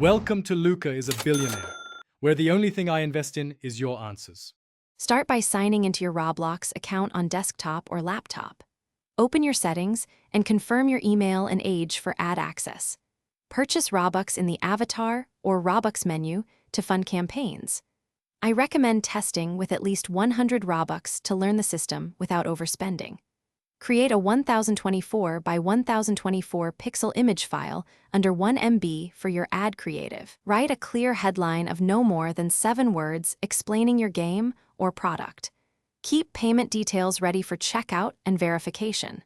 Welcome to Luca is a Billionaire, where the only thing I invest in is your answers. Start by signing into your Roblox account on desktop or laptop. Open your settings and confirm your email and age for ad access. Purchase Robux in the Avatar or Robux menu to fund campaigns. I recommend testing with at least 100 Robux to learn the system without overspending. Create a 1024 by 1024 pixel image file under 1 MB for your ad creative. Write a clear headline of no more than 7 words explaining your game or product. Keep payment details ready for checkout and verification.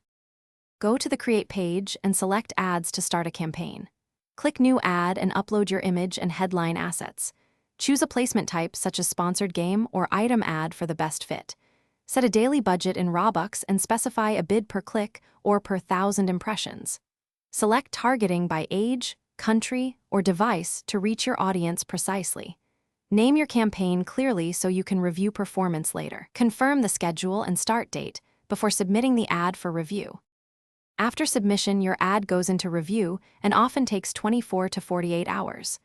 Go to the Create page and select Ads to start a campaign. Click New Ad and upload your image and headline assets. Choose a placement type such as sponsored game or item ad for the best fit. Set a daily budget in Robux and specify a bid per click or per 1,000 impressions. Select targeting by age, country, or device to reach your audience precisely. Name your campaign clearly so you can review performance later. Confirm the schedule and start date before submitting the ad for review. After submission, your ad goes into review and often takes 24 to 48 hours.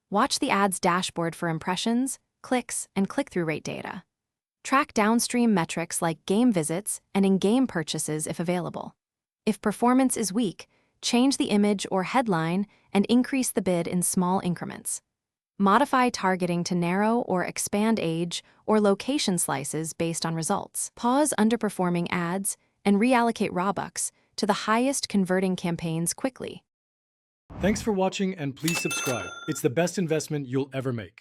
Watch the ad's dashboard for impressions, clicks, and click-through rate data. Track downstream metrics like game visits and in-game purchases if available. If performance is weak, change the image or headline and increase the bid in small increments. Modify targeting to narrow or expand age or location slices based on results. Pause underperforming ads and reallocate Robux to the highest converting campaigns quickly. Thanks for watching and please subscribe. It's the best investment you'll ever make.